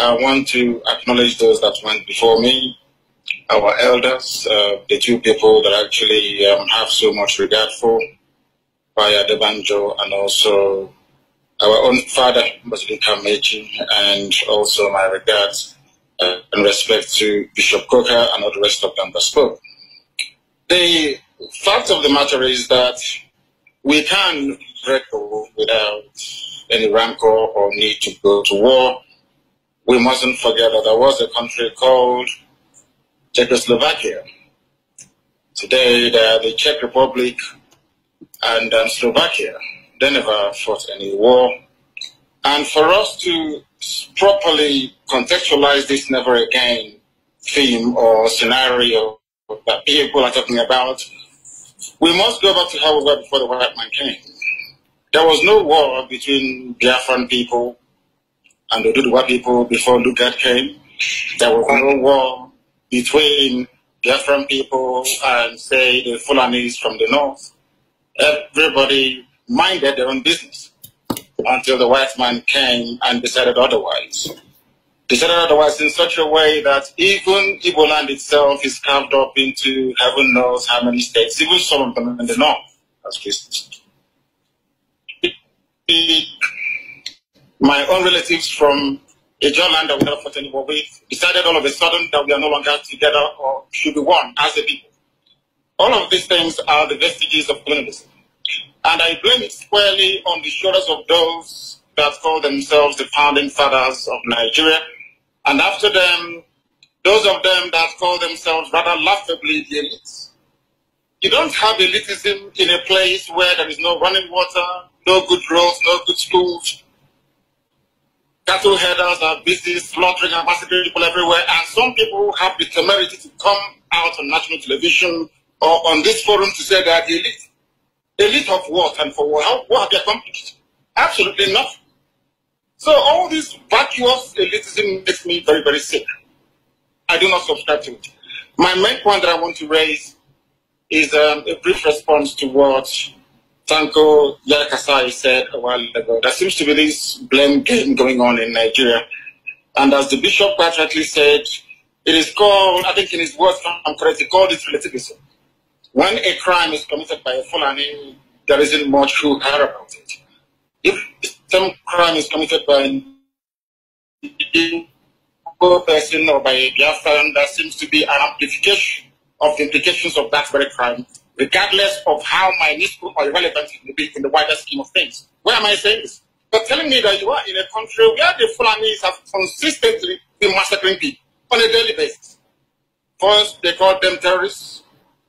I want to acknowledge those that went before me, our elders, the two people that actually have so much regard for, Paya Debanjo, and also our own father, President Kamechi, and also my regards and respect to Bishop Coker and all the rest of them that spoke. The fact of the matter is that we can break away without any rancor or need to go to war. We mustn't forget that there was a country called Czechoslovakia. Today, they are the Czech Republic and Slovakia. They never fought any war. And for us to properly contextualize this never again theme or scenario that people are talking about, we must go back to how we were before the white man came. There was no war between Biafran people and the Oduduwa people before Lugard came. There was no war between Biafran people and, say, the Fulanis from the north. Everybody minded their own business until the white man came and decided otherwise. Decided otherwise in such a way that even Igbo land itself is carved up into heaven knows how many states, even some of them in the north as Christians. My own relatives from a John land that we never fought any war with decided all of a sudden that we are no longer together or should be one as a people. All of these things are the vestiges of colonialism. And I blame it squarely on the shoulders of those that call themselves the founding fathers of Nigeria. And after them, those of them that call themselves rather laughably the elites. You don't have elitism in a place where there is no running water, no good roads, no good schools. Cattle headers are busy slaughtering and massacring people everywhere. And some people have the temerity to come out on national television or on this forum to say they are the elite. Elite of what and for what? What have they accomplished? Absolutely nothing. So all this vacuous elitism makes me very, very sick. I do not subscribe to it. My main point that I want to raise is a brief response to what Tanko Yakasai said a while ago. There seems to be this blame game going on in Nigeria. And as the bishop quite rightly said, it is called, I think in his words, I'm correct, he called it relativism. When a crime is committed by a Fulani, there isn't much who care about it. If some crime is committed by an Igbo person or by a Biafran, there seems to be an amplification of the implications of that very crime, regardless of how minuscule or irrelevant it may be in the wider scheme of things. Why am I saying this? You're telling me that you are in a country where the Fulanis have consistently been massacring people on a daily basis. First, they called them terrorists.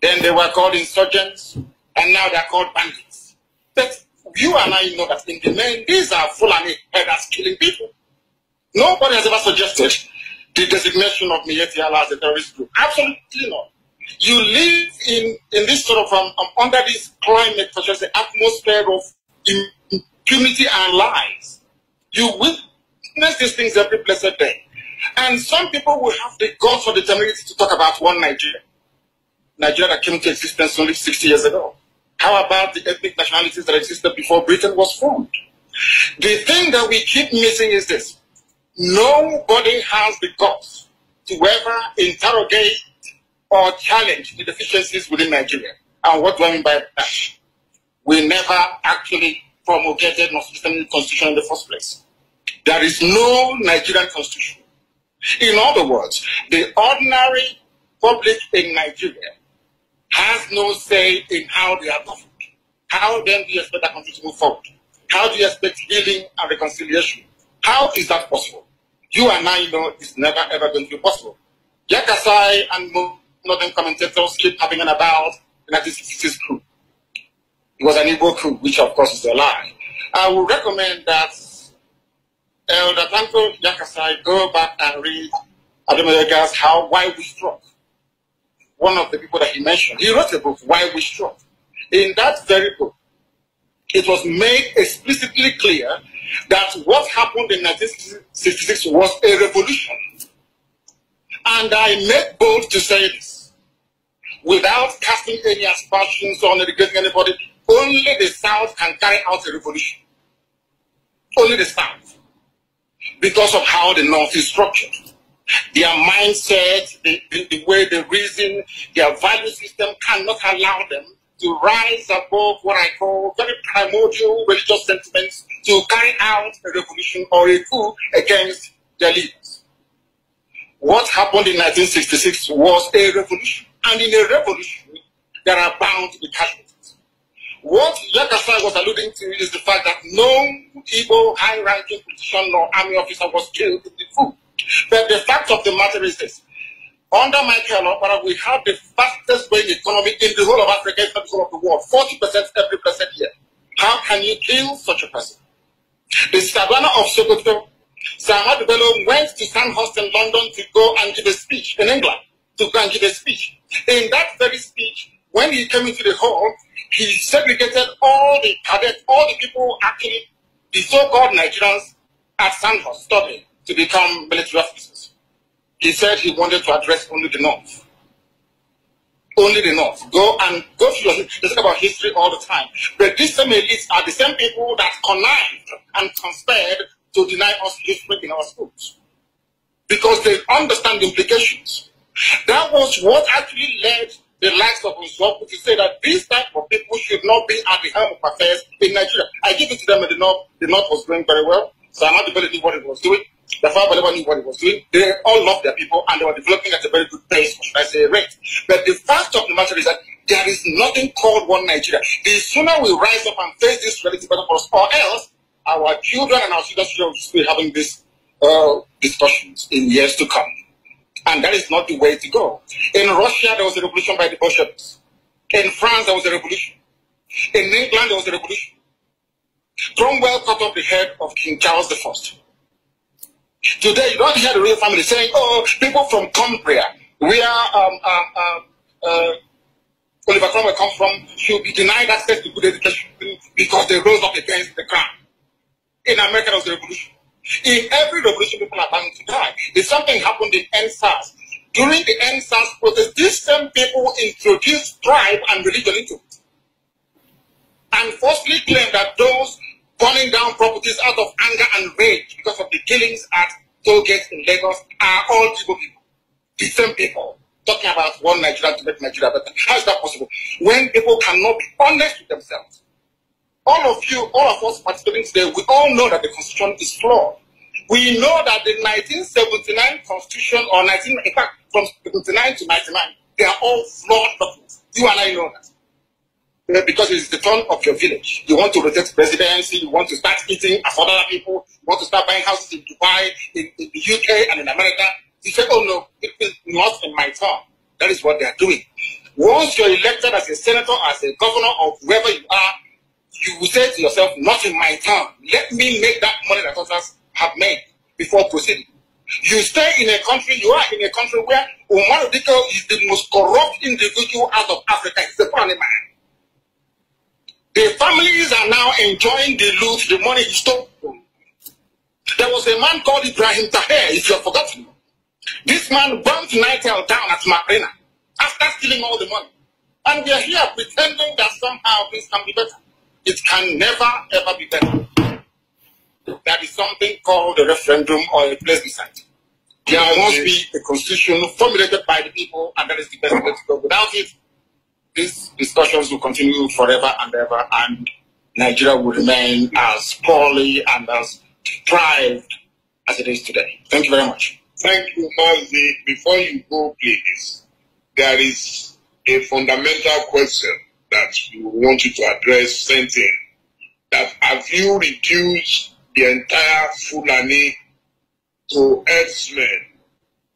Then they were called insurgents, and now they're called bandits. But you and I know that in the main, these are Fulani headers killing people. Nobody has ever suggested the designation of Miyetti Allah as a terrorist group. Absolutely not. You live in this sort of, under this climate, such as the atmosphere of impunity and lies. You witness these things every blessed day. And some people will have the guts or the temerity to talk about one Nigeria. Nigeria that came into existence only 60 years ago. How about the ethnic nationalities that existed before Britain was formed? The thing that we keep missing is this. Nobody has the guts to ever interrogate or challenge the deficiencies within Nigeria. And what do I mean by that? We never actually promulgated nor sustained the constitution in the first place. There is no Nigerian constitution. In other words, the ordinary public in Nigeria has no say in how they are governed. How then do you expect that country to move forward? How do you expect healing and reconciliation? How is that possible? You and I know it's never ever going to be possible. Yakasai and northern commentators keep having an about the 1960s coup. It was an Igbo coup, which of course is a lie. I would recommend that Elder Tanko Yakasai go back and read Ademoyega's Why We Struck. One of the people that he mentioned, he wrote a book, Why We Struck. In that very book, it was made explicitly clear that what happened in 1966 was a revolution. And I make bold to say this, without casting any aspersions on educating anybody, only the South can carry out a revolution. Only the South. because of how the North is structured. Their mindset, the way they reason, their value system cannot allow them to rise above what I call very primordial religious sentiments to carry out a revolution or a coup against their leaders. What happened in 1966 was a revolution, and in a revolution, there are bound to be casualties. What Yakasa was alluding to is the fact that no Igbo high-ranking politician or army officer was killed in the coup. But the fact of the matter is this. Under Michael Opera, we have the fastest growing economy in the whole of Africa, in the whole of the world, 40% every percent year. How can you kill such a person? The Savannah of Sokoto, Samad Bello went to Sandhurst in London to go and give a speech in England, to go and give a speech. In that very speech, when he came into the hall, he segregated all the cadets, all the people actually, the so-called Nigerians at Sandhurst studying to become military officers. He said he wanted to address only the North. Only the North. Go to your history. They talk about history all the time. But these same elites are the same people that connived and conspired to deny us history in our schools. Because they understand the implications. That was what actually led the likes of Usoku to say that these type of people should not be at the helm of affairs in Nigeria. I give it to them in the North. The North was doing very well. So I'm not developing what it was doing. The Father knew what he was doing. They all loved their people and they were developing at a very good pace, or should I say rate. But the fact of the matter is that there is nothing called one Nigeria. The sooner we rise up and face this reality better for us, or else our children and our children's children will be having these discussions in years to come. And that is not the way to go. In Russia, there was a revolution by the Bolsheviks. In France, there was a revolution. In England, there was a revolution. Cromwell cut off the head of King Charles I. Today, you don't hear the royal family saying, oh, people from Cumbria, where Oliver Cromwell comes from, should be denied access to good education because they rose up against the crown. In America, there was a revolution. In every revolution, people are bound to die. If something happened in NSAS, during the NSAS protest, these same people introduced tribe and religion into it. And falsely claimed that those burning down properties out of anger and rage because of the killings at toll gates in Lagos are all Igbo people. The same people talking about one Nigeria to make Nigeria better. How is that possible? When people cannot be honest with themselves. All of us participating today, we all know that the Constitution is flawed. We know that the 1979 Constitution, or in fact, from 79 to 99, they are all flawed documents. You and I know that. Because it's the turn of your village. You want to rotate presidency, you want to start eating as other people, you want to start buying houses in Dubai, in the UK and in America. You say, oh no, it is not in my turn. That is what they are doing. Once you're elected as a senator, as a governor, or whoever you are, you will say to yourself, not in my turn. Let me make that money that others have made before proceeding. You stay in a country, you are in a country where Umar Diko is the most corrupt individual out of Africa. He's a funny man. The families are now enjoying the loot, the money he stole. There was a man called Ibrahim Taher, if you have forgotten. This man burnt Nitel down at Makrina after stealing all the money. And we are here pretending that somehow this can be better. It can never, ever be better. There is something called a referendum or a plebiscite. There must be a constitution formulated by the people, and that is the best way to go. Without it, these discussions will continue forever and ever, and Nigeria will remain as poorly and as deprived as it is today. Thank you very much. Thank you, Nnamdi. Before you go, please, there is a fundamental question that we want you to address. Same thing. That have you reduced the entire Fulani to herdsmen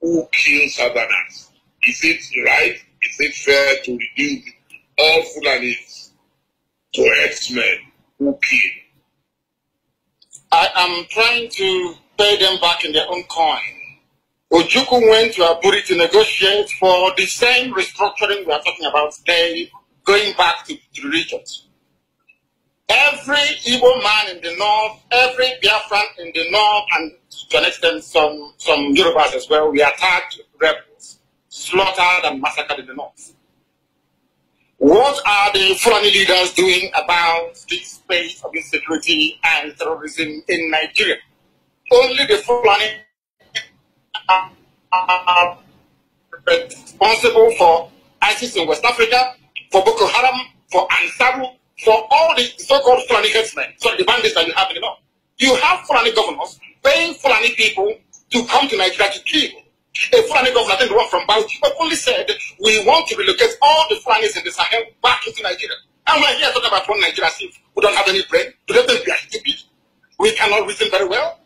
who kill Southerners? Is it right? Is it fair to reduce all Fulanis to herdsmen who kill? I am trying to pay them back in their own coin. Ojukwu went to Aburi to negotiate for the same restructuring we are talking about today, going back to the regions. Every Igbo man in the north, every Biafran in the north, and to an extent some Yorubas as well, we attacked rebels, slaughtered and massacred in the north. What are the Fulani leaders doing about this space of insecurity and terrorism in Nigeria? only the Fulani are responsible for ISIS in West Africa, for Boko Haram, for Ansaru, for all the so-called Fulani headsmen, so the bandits that you have in the north. You have Fulani governors paying Fulani people to come to Nigeria to kill. A Fulani governor, I think the one from Bauchi, only said, we want to relocate all the Fulanis in the Sahel back into Nigeria. And we're here talking about one Nigeria, see, we don't have any brain. Do they think we are stupid? We cannot reason very well.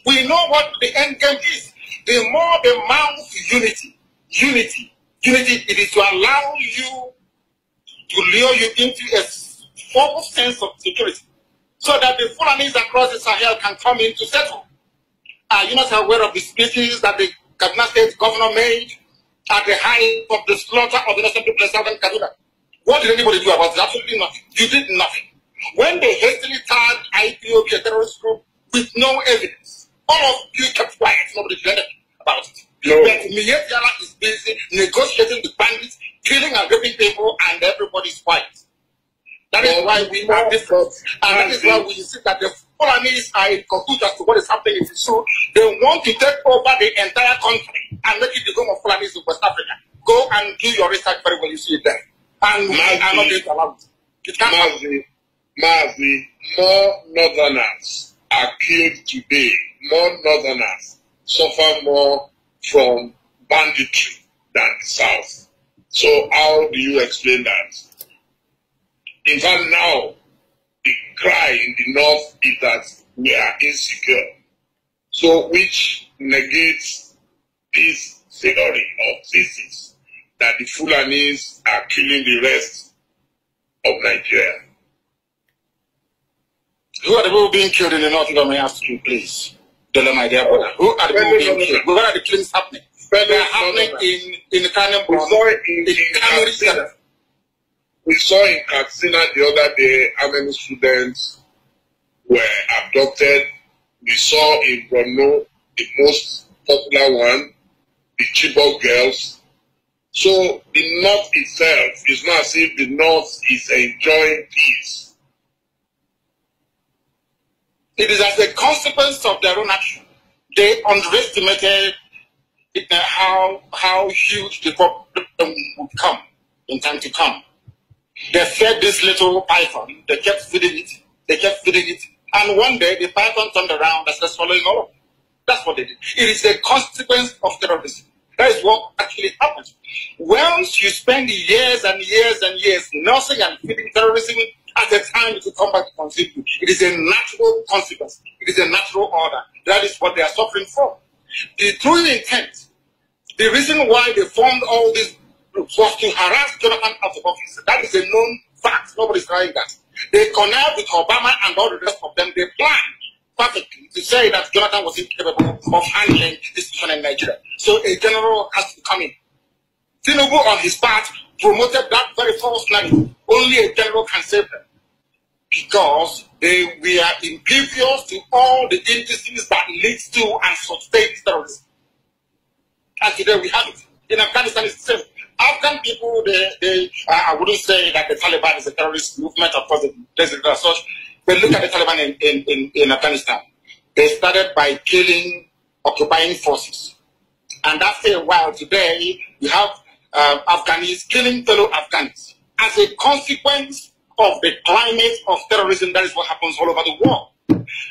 We know what the end game is. The more the mount unity, it is to allow you, to lure you into a false sense of security, so that the Fulanis across the Sahel can come in to settle. Are you not aware of the speeches that the Kaduna State governor made at the height of the slaughter of innocent people in southern Kaduna? What did anybody do about it? Absolutely nothing. You did nothing. When they hastily tagged IPOB, a terrorist group, with no evidence, all of you kept quiet. Nobody did anything about it. No. But Miyetiala is busy negotiating with bandits, killing and raping people, and everybody's quiet. That is why we are different. And that is why we see that the Fulanis are in cahoots as to what is happening in the show. They want to take over the entire country and make it the home of Fulanis in West Africa. Go and do your research very well, you see it there. And we are not going to allow it. It can't happen. Mazi, more northerners are killed today. More northerners suffer more from banditry than the south. So how do you explain that? In fact, now the cry in the north is that we are insecure. So which negates this theory or thesis that the Fulanis are killing the rest of Nigeria. Who are the people being killed in the north? Let me ask you, please. Don't let my dear brother. Who are the people being killed? Where are the killings happening? They are happening in the Kanu. We saw in Katsina the other day how many students were abducted. We saw in Borno, the most popular one, the Chibok girls. So the North itself is not as if the North is enjoying peace. It is as a consequence of their own action. They underestimated how huge the problem would come in time to come. They fed this little python. They kept feeding it. They kept feeding it. And one day, the python turned around and started swallowing all of it. That's what they did. It is a consequence of terrorism. That is what actually happens. Once you spend years and years and years nursing and feeding terrorism, at the time it will come back to consume you. It is a natural consequence. It is a natural order. That is what they are suffering from. The true intent, the reason why they formed all these groups was to harass Jonathan out of office. That is a known fact. Nobody's trying that. They connived with Obama and all the rest of them. They planned perfectly to say that Jonathan was incapable of handling this situation in Nigeria. So a general has to come in. Tinubu, on his part, promoted that very false narrative. Only a general can save them. Because they were impervious to all the indices that leads to and sustains terrorism. And today we have it. In Afghanistan, it's the same. Afghan people, I wouldn't say that the Taliban is a terrorist movement, of course, there's such. But look at the Taliban in Afghanistan. They started by killing occupying forces. And after a while, today, you have Afghans killing fellow Afghans. As a consequence of the climate of terrorism, that is what happens all over the world.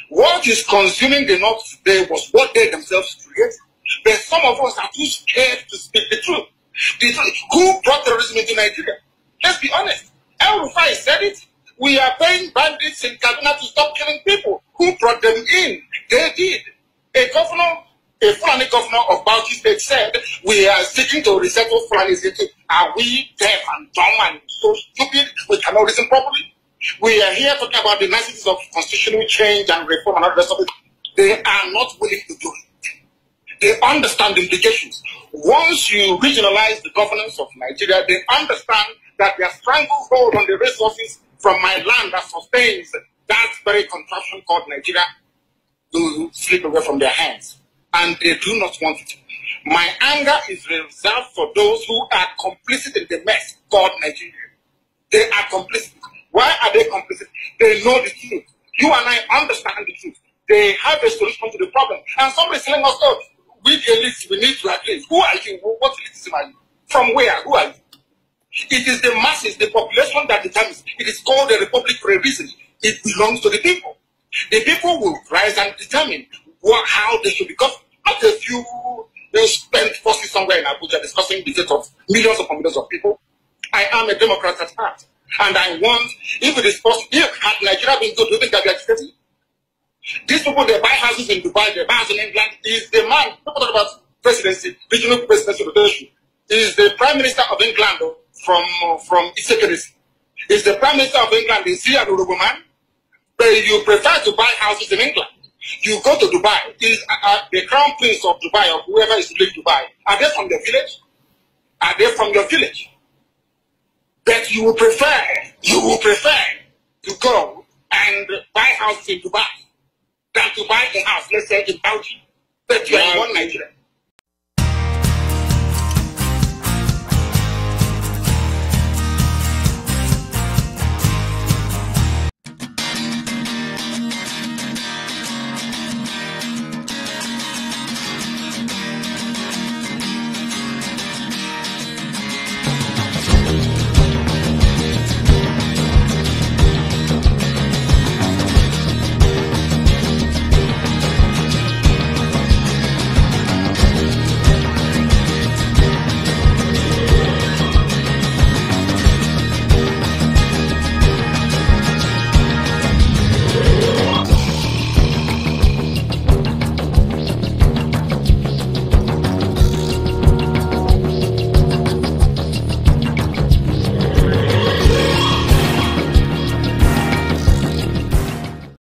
What is consuming the North today was what they themselves created. But some of us are too scared to speak the truth. Who brought terrorism into Nigeria? Let's be honest. El Rufai said it. We are paying bandits in Kaduna to stop killing people. Who brought them in? They did. A Fulani governor of Bauchi State said, we are seeking to resettle Fulanis into. Are we deaf and dumb and so stupid we cannot reason properly? We are here talking about the niceties of constitutional change and reform and all the rest of it. They are not willing to do it. They understand the implications. Once you regionalize the governance of Nigeria, they understand that their stranglehold on the resources from my land that sustains that very contraption called Nigeria will slip away from their hands. And they do not want it. My anger is reserved for those who are complicit in the mess called Nigeria. They are complicit. Why are they complicit? They know the truth. You and I understand the truth. They have a solution to the problem. And somebody is telling us, oh, we the elites, we need to agree. Who are you? What elitism are you? From where? Who are you? It is the masses, the population that determines. It is called a republic for a reason. It belongs to the people. The people will rise and determine how they should become. Not a few spent forces somewhere in Abuja discussing the fate of millions upon millions of people. I am a Democrat at heart. And I want, if it is possible, if had Nigeria been good, do you think that we are agitating? These people, they buy houses in Dubai, they buy houses in England. Is the man, people talk about presidency, regional presidency rotation. Is the Prime Minister of England from Isekeresi? Is the Prime Minister of England, is he an Urugu man? But you prefer to buy houses in England. You go to Dubai, is the Crown Prince of Dubai or whoever is living in Dubai, are they from your village? Are they from your village? But you will prefer to go and buy houses in Dubai than to buy a house, let's say, in Belgium. But you are in one Nigeria.